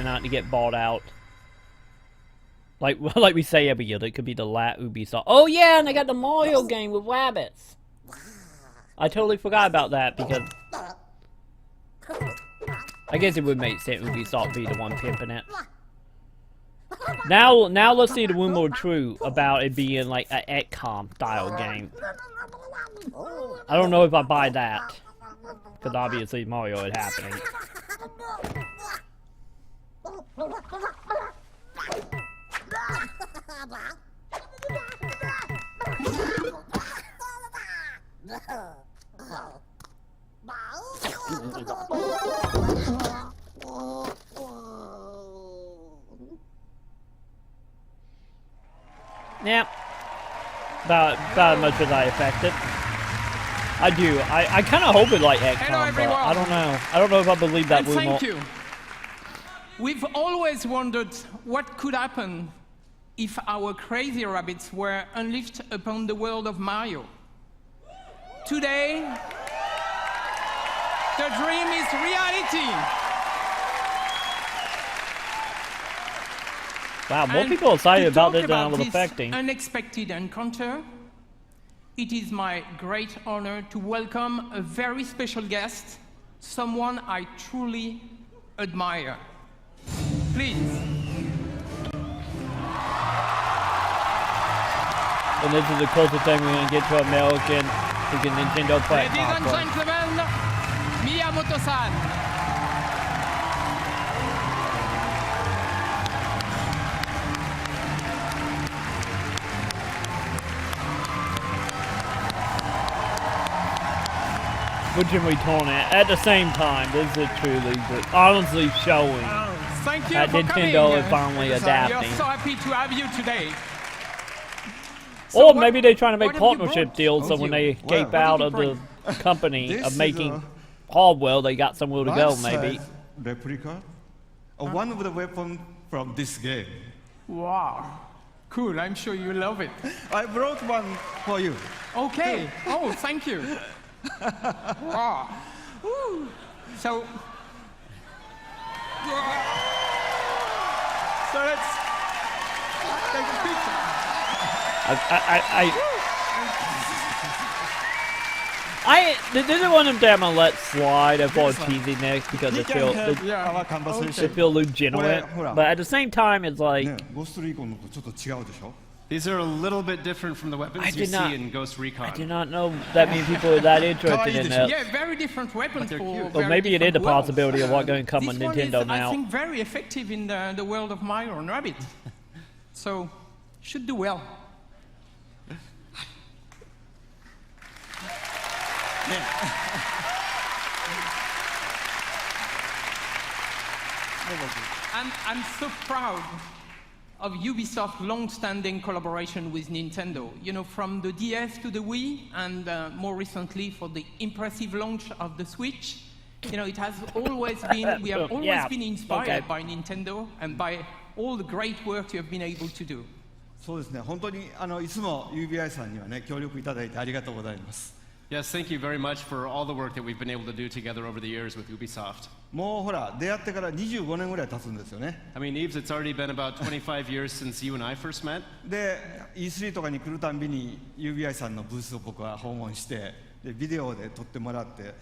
not to get bought out. Like we say every year, it could be the Ubisoft. Oh yeah, and they got the Mario game with rabbits. I totally forgot about that because I guess it would make sense Ubisoft be the one pimping it. Now let's see the rumor true about it being like an XCOM style game. I don't know if I buy that because obviously Mario is happening. Yeah, about as much as I affected. I do. I kind of hope it like XCOM, but I don't know. I don't know if I believe that rumor. Thank you. We've always wondered what could happen if our crazy rabbits were unleashed upon the world of Mario. Today, the dream is reality. Wow, more people are excited about this than I was this expecting. Unexpected encounter. It is my great honor to welcome a very special guest, someone I truly admire. Please. And this is the closest thing we're going to get to American Nintendo platform. Ladies and gentlemen, Miyamoto-san. Which we torn at the same time. This is truly, honestly showing Thank you that for Nintendo coming. is finally We adapting. are so happy to have you today. Or maybe they're trying to make what have you partnership brought? deals so when they escape out of the company This of is making hardware, they got somewhere to go maybe. Replica of one of the weapons from this game. Wow. Cool, I'm sure you love it. I brought one for you. Okay. Oh, thank you. Wow. Woo. So let's take a picture. This is one of them that I'm gonna let slide avoid cheesy next because He it can feels help Yeah. our conversation. it feels legitimate. But at the same time, it's like ね、ゴーストリーコンのとちょっと違うでしょ These are a little bit different from the I weapons you did not- see in Ghost Recon. I do not know that many people are that interested in that. Yeah, very different weapons they're for cute. Well, very maybe it is different a possibility of what's going to come This on one Nintendo is, now. I think, very effective in the world of Mario and Rabbids. So, should do well. I'm so proud of Ubisoft's long-standing collaboration with Nintendo. You know, from the DS to the Wii, and more recently for the impressive launch of the Switch. You know, it has always been, we have always Yeah, been inspired okay. by Nintendo and by all the great work you have been able to do. そうですね、本当にいつも UBI さんにはね、協力いただいてありがとうございます。 Yes, thank you very much for all the work that we've been able to do together over the years with Ubisoft. もうほら、出会ってから25年ぐらい経つんですよね。 I mean, Eves, it's already been about 25 years since you and I first met. で、E3 とかに来るたんびに UBI さんのブースを僕は訪問して、でビデオで撮ってもらって、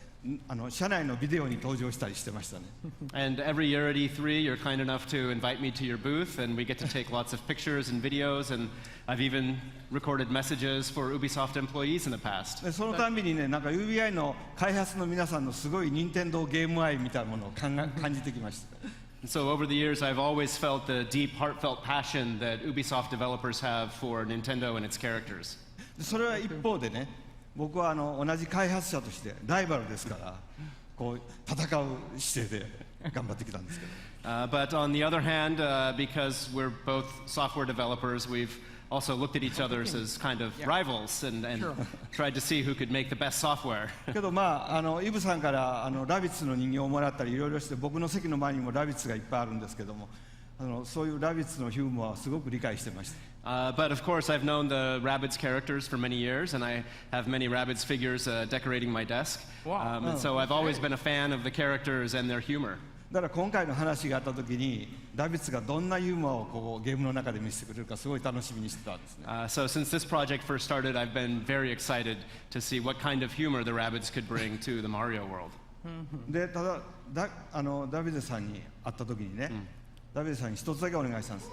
社内のビデオに登場したりしてましたね。And every year at E3, you're kind enough to invite me to your booth, and we get to take lots of pictures and videos, and I've even recorded messages for Ubisoft employees in the past. でそのたんびにね、なんか UBI の開発の皆さんのすごい任天堂ゲーム愛みたいなものを感じてきました。 And so over the years, I've always felt the deep, heartfelt passion that Ubisoft developers have for Nintendo and its characters. でそれは一方でね、僕は同じ開発者としてライバルですから、こう戦う姿勢で頑張ってきたんですけど。But on the other hand, because we're both software developers, we've also looked at each other as kind of rivals and tried to see who could make the best software. けどまあイブさんからラビッツの人形をもらったりいろいろして、僕の席の前にもラビッツがいっぱいあるんですけども、そういうラビッツのヒューモアはすごく理解してました。But of course, I've known the Rabbids characters for many years, and I have many Rabbids figures decorating my desk. Wow. And so I've always been a fan of the characters and their humor. だから今回の話があった時にラビッツがどんなユーモアをこうゲームの中で見せてくれるかすごい楽しみにしてたんですね。So since this project first started, I've been very excited to see what kind of humor the Rabbids could bring to the Mario world. でただダビデさんに会った時にね、ダビデさんに一つだけお願いしたんです。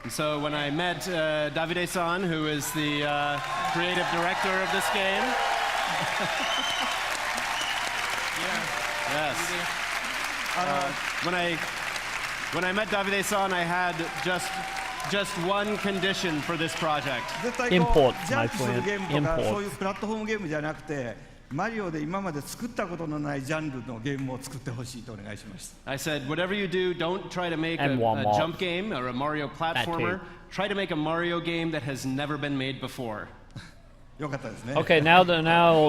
And so when I met Davide-san, who is the creative director of this game, yes. When I met Davide-san, I had just one condition for this project. 絶対こ Import, うジャンプするゲームと my か friend. そういうプラットフォームゲームじゃなくてマリオで今まで作ったことのないジャンルのゲームを作ってほしいとお願いしました。 I said, whatever you do, don't try to make And a one more. jump game or a Mario platformer. too. Try to make a Mario game that has never been made before. よかったですね。 Okay, now the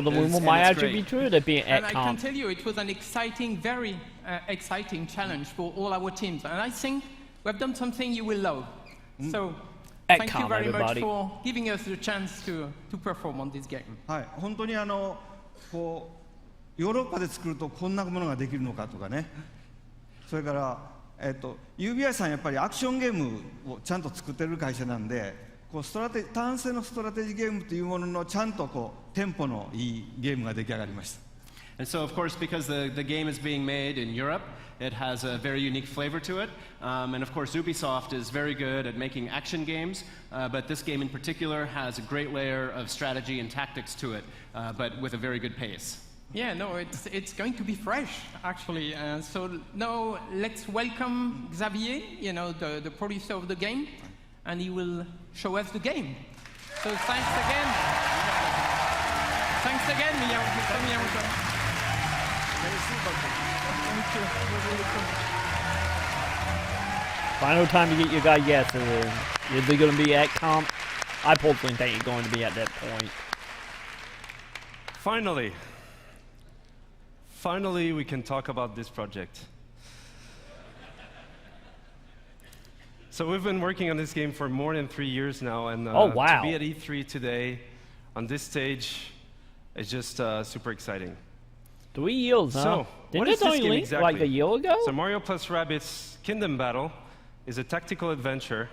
rumor and might it's actually be great. true. They're being And at I can comp. tell you, it was an exciting, very exciting challenge for all our teams. And I think we've done something you will love. So At thank you comp, very much everybody. for giving us the chance to perform on this game. はい、本当にこうヨーロッパで作るとこんなものができるのかとかね。それからUBI さんやっぱりアクションゲームをちゃんと作ってる会社なんで、こう単性のストラテジーゲームというもののちゃんとこうテンポのいいゲームが出来上がりました。And so, of course, because the game is being made in Europe, it has a very unique flavor to it. And of course, Ubisoft is very good at making action games, but this game in particular has a great layer of strategy and tactics to it, but with a very good pace. Yeah, no, it's going to be fresh, actually. So now let's welcome Xavier, the producer of the game, and he will show us the game. So thanks again. Thanks again, Miyamoto. Final time to get your guy guesses in. Is he going to be at comp? I personally think he's going to be at that point. Finally, we can talk about this project. So we've been working on this game for more than 3 years now, and Oh, wow. to be at E3 today, on this stage, is just super exciting. 3 years, huh? So, Didn't what it is this only game leak exactly? like a year ago? So Mario+Rabbids Kingdom Battle is a tactical adventure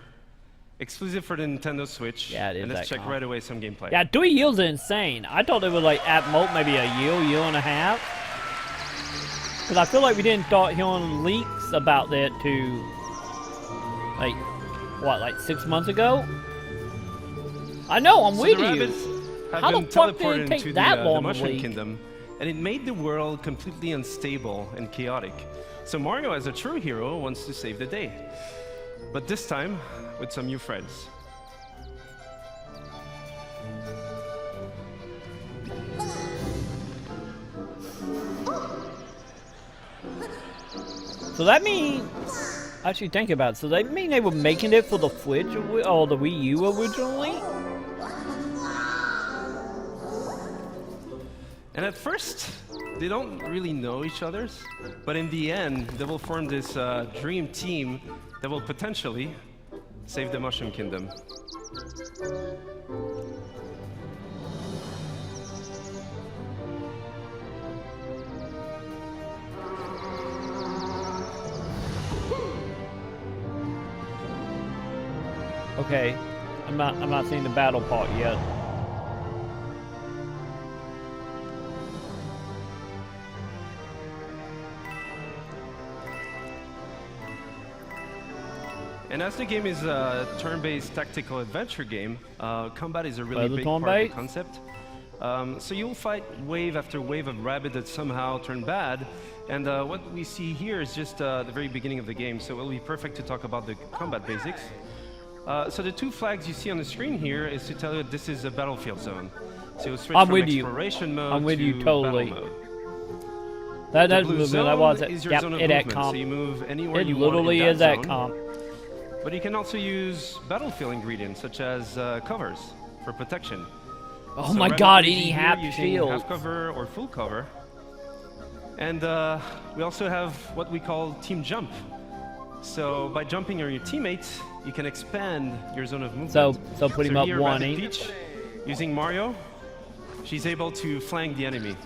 exclusive for the Nintendo Switch. Yeah, it is and let's that check comp. right away some gameplay. Yeah, 3 years is insane. I thought it was like at most maybe a year and a half. Because I feel like we didn't start hearing leaks about that to, like, what, like 6 months ago? I know, I'm So with the you. rabbits have How the been fuck did it teleported take into that the long to Mushroom leak? Kingdom, and it made the world completely unstable and chaotic. So Mario, as a true hero, wants to save the day. But this time, with some new friends. So that means, actually think about it, so that mean they were making it for the Switch or the Wii U originally? And at first, they don't really know each other, but in the end, they will form this dream team that will potentially save the Mushroom Kingdom. Okay, I'm not seeing the battle part yet. And as the game is a turn-based tactical adventure game, combat is a really the big part of turn-based? the concept. So you'll fight wave after wave of rabbit that somehow turn bad, and what we see here is just the very beginning of the game, so it'll be perfect to talk about the combat basics. So the two flags you see on the screen here is to tell you that this is a battlefield zone. So you'll switch I'm from with you. exploration mode I'm with to you totally. battle mode. That The blue movement, zone that was it. is your Yep, zone of it at movement, comp. so you move anywhere It you want literally in is that at zone. comp. But you can also use battlefield ingredients such as covers for protection. Oh So my rather god, than any here half using shield. half cover or full cover. And we also have what we call team jump. So by jumping on your teammates, you can expand your zone of movement. So putting up here, one Rabbid each. Peach, using Mario, she's able to flank the enemy.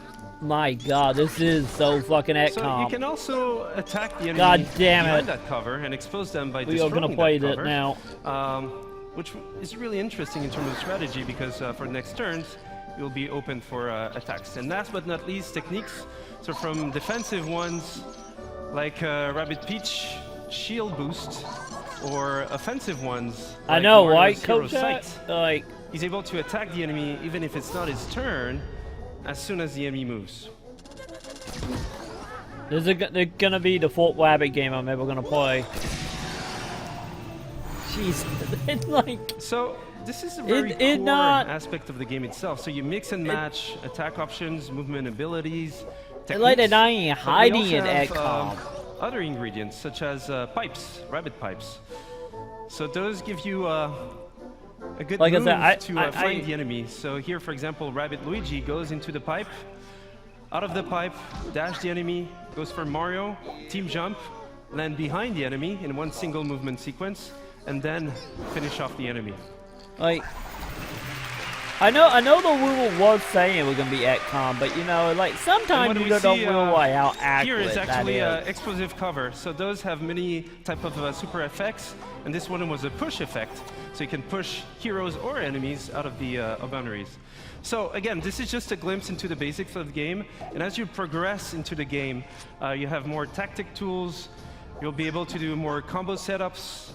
My God, this is so fucking So you XCOM. can also attack the enemy God damn behind it. that cover and expose them by We are destroying gonna play that that cover, now. which is really interesting in terms of strategy because for the next turns, you'll be open for attacks. And last but not least, techniques. So from defensive ones, like Rabbid Peach shield boost, or offensive ones, I like know, Mario's right, Hero Coach? Sight. Like, He's able to attack the enemy even if it's not his turn, as soon as the enemy moves. this is gonna be the fourth Rabbit game I'm ever gonna play. Jeez, it's like... So this is a very It core not- aspect of the game itself. So you mix and match attack options, movement abilities, It's like they're techniques, not even but we hiding also in have, XCOM. other ingredients such as pipes, rabbit pipes. So those give you a good Like I move said, to find the enemy. So here, for example, Rabbit Luigi goes into the pipe, out of the pipe, dash the enemy, goes for Mario, team jump, land behind the enemy in one single movement sequence, and then finish off the enemy. Like, I know the rule was saying we're gonna be XCOM, but you know, like sometimes And you what don't we see, realize how Here accurate is that actually is. explosive cover. So those have many type of super effects, and this one was a push effect. So you can push heroes or enemies out of the boundaries. So again, this is just a glimpse into the basics of the game, and as you progress into the game, you have more tactic tools. You'll be able to do more combo setups.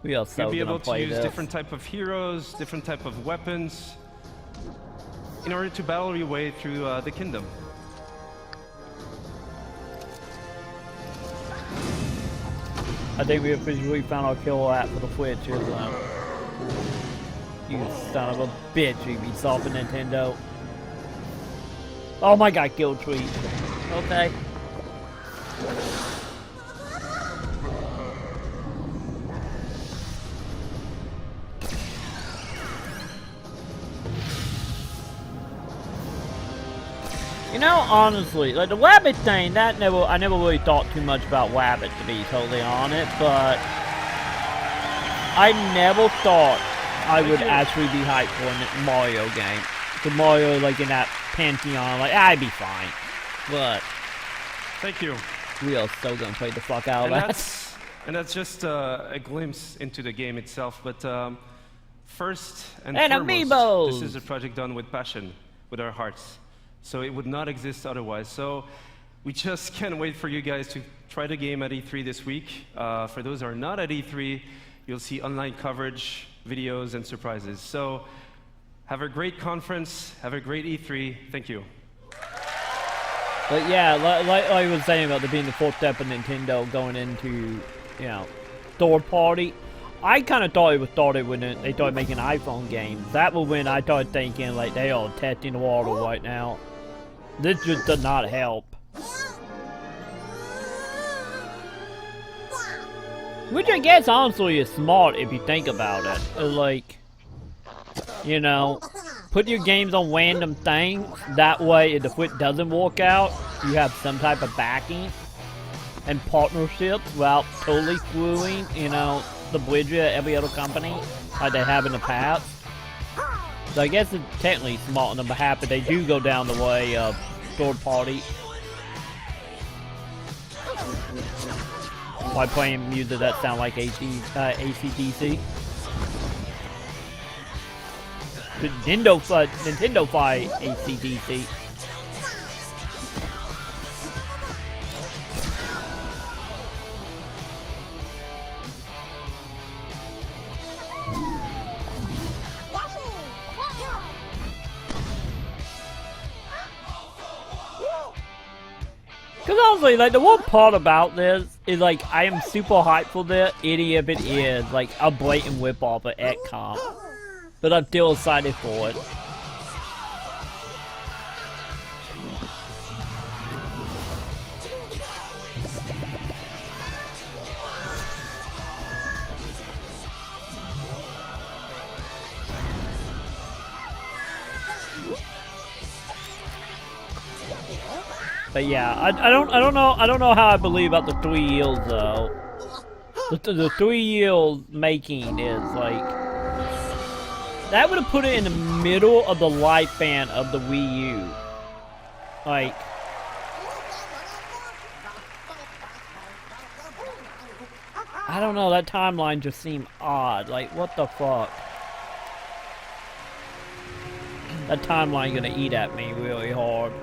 We are so You'll be gonna able to play use this. different type of heroes, different type of weapons, in order to battle your way through the kingdom. I think we officially found our killer app for the Switch. Is you son of a bitch, Ubisoft and Nintendo. Oh my God, kill tweet. Okay. You know, honestly, like the Rabbit thing, I never really thought too much about Rabbit, to be totally honest, but I never thought I would actually be hyped for a Mario game. The Mario, like, in that Pantheon, like, I'd be fine. But Thank you. we are so gonna play the fuck out of that. And that's just a glimpse into the game itself. But first and And foremost, amiibos! this is a project done with passion, with our hearts. So it would not exist otherwise. So we just can't wait for you guys to try the game at E3 this week. For those who are not at E3, you'll see online coverage, videos, and surprises. So have a great conference. Have a great E3. Thank you. But yeah, like I was saying about there being the fourth step of Nintendo going into, you know, third party. I kind of thought it when they started making iPhone games. That was when I started thinking like they are testing the water right now. This just does not help. Which I guess honestly is smart if you think about it. Like, you know, put your games on random things. That way, if the Switch doesn't work out, you have some type of backing and partnerships without totally screwing, you know, the bridge at every other company like they have in the past. So I guess it's technically smart on the behalf that they do go down the way of third party. By playing music that sound like AC/DC. Nintendo fight AC/DC. Because honestly, like, the one part about this is, like, I am super hyped for this, even if it is, like, a blatant whip-off of XCOM. But I'm still excited for it. But yeah, I don't know how I believe about the 3 years though. The 3 years making is like that would have put it in the middle of the lifespan of the Wii U. Like, I don't know, that timeline just seemed odd. Like, what the fuck? That timeline gonna eat at me really hard.